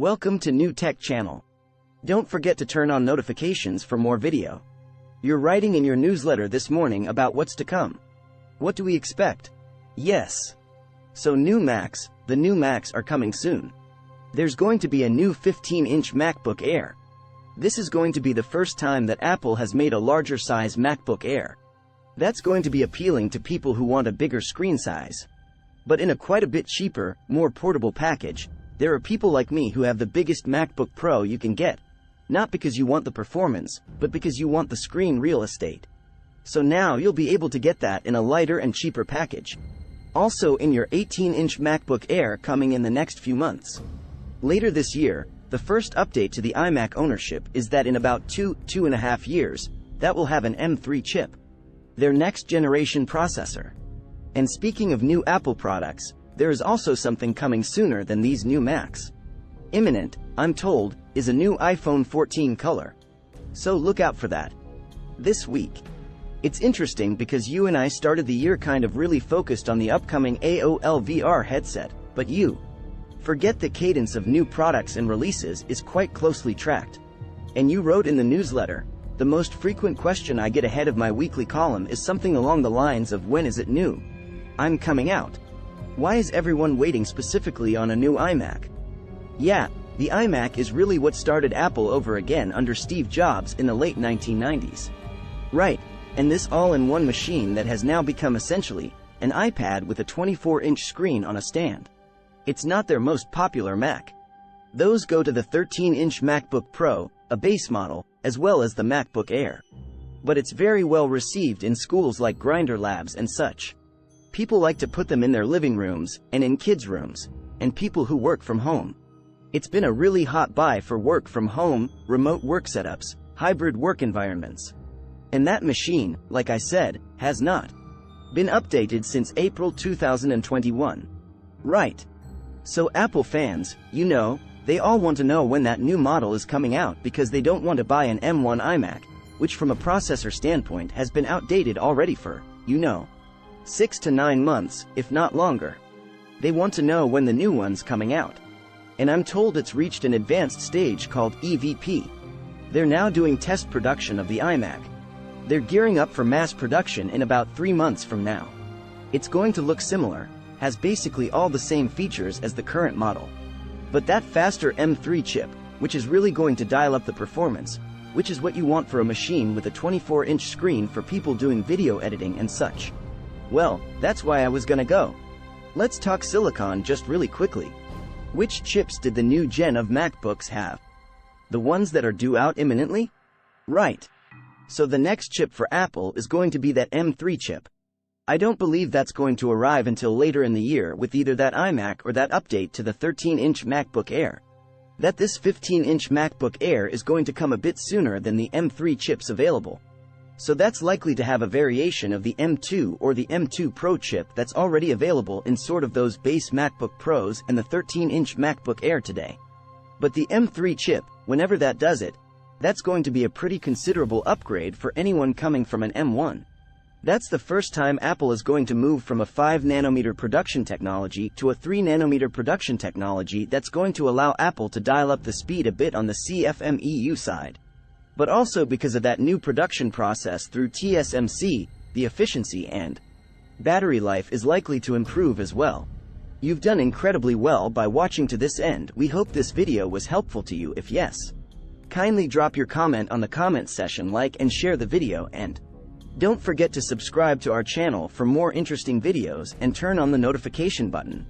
Welcome to New Tech Channel. Don't forget to turn on notifications for more video. You're writing in your newsletter this morning about what's to come. What do we expect? Yes. So the new Macs are coming soon. There's going to be a new 15-inch MacBook Air. This is going to be the first time that Apple has made a larger size MacBook Air. That's going to be appealing to people who want a bigger screen size. But in a quite a bit cheaper, more portable package, there are people like me who have the biggest MacBook Pro you can get. Not because you want the performance, but because you want the screen real estate. So now you'll be able to get that in a lighter and cheaper package. Also in your 18-inch MacBook Air coming in the next few months. Later this year, the first update to the iMac ownership is that in about 2.5 years, that will have an M3 chip. Their next generation processor. And speaking of new Apple products, there is also something coming sooner than these new Macs. Imminent, I'm told, is a new iPhone 14 color. So look out for that. This week. It's interesting because you and I started the year kind of really focused on the upcoming AOL VR headset, but forget the cadence of new products and releases is quite closely tracked. And you wrote in the newsletter, the most frequent question I get ahead of my weekly column is something along the lines of when is it new? I'm coming out. Why is everyone waiting specifically on a new iMac? Yeah, the iMac is really what started Apple over again under Steve Jobs in the late 1990s. Right, and this all-in-one machine that has now become essentially an iPad with a 24-inch screen on a stand. It's not their most popular Mac. Those go to the 13-inch MacBook Pro, a base model, as well as the MacBook Air. But it's very well received in schools like Grinder Labs and such. People like to put them in their living rooms, and in kids' rooms, and people who work from home. It's been a really hot buy for work from home, remote work setups, hybrid work environments. And that machine, like I said, has not been updated since April 2021. Right. So Apple fans, they all want to know when that new model is coming out because they don't want to buy an M1 iMac, which from a processor standpoint has been outdated already for, 6 to 9 months, if not longer. They want to know when the new one's coming out. And I'm told it's reached an advanced stage called EVP. They're now doing test production of the iMac. They're gearing up for mass production in about 3 months from now. It's going to look similar, has basically all the same features as the current model. But that faster M3 chip, which is really going to dial up the performance, which is what you want for a machine with a 24-inch screen for people doing video editing and such. Well, that's why I was gonna go. Let's talk silicon just really quickly. Which chips did the new gen of MacBooks have? The ones that are due out imminently? Right. So the next chip for Apple is going to be that M3 chip. I don't believe that's going to arrive until later in the year with either that iMac or that update to the 13-inch MacBook Air. That this 15-inch MacBook Air is going to come a bit sooner than the M3 chips available. So that's likely to have a variation of the M2 or the M2 Pro chip that's already available in sort of those base MacBook Pros and the 13-inch MacBook Air today. But the M3 chip, whenever that does it, that's going to be a pretty considerable upgrade for anyone coming from an M1. That's the first time Apple is going to move from a 5nm production technology to a 3nm production technology that's going to allow Apple to dial up the speed a bit on the CFMEU side. But also because of that new production process through TSMC, the efficiency and battery life is likely to improve as well. You've done incredibly well by watching to this end. We hope this video was helpful to you. If yes, kindly drop your comment on the comment section, like and share the video, and don't forget to subscribe to our channel for more interesting videos and turn on the notification button.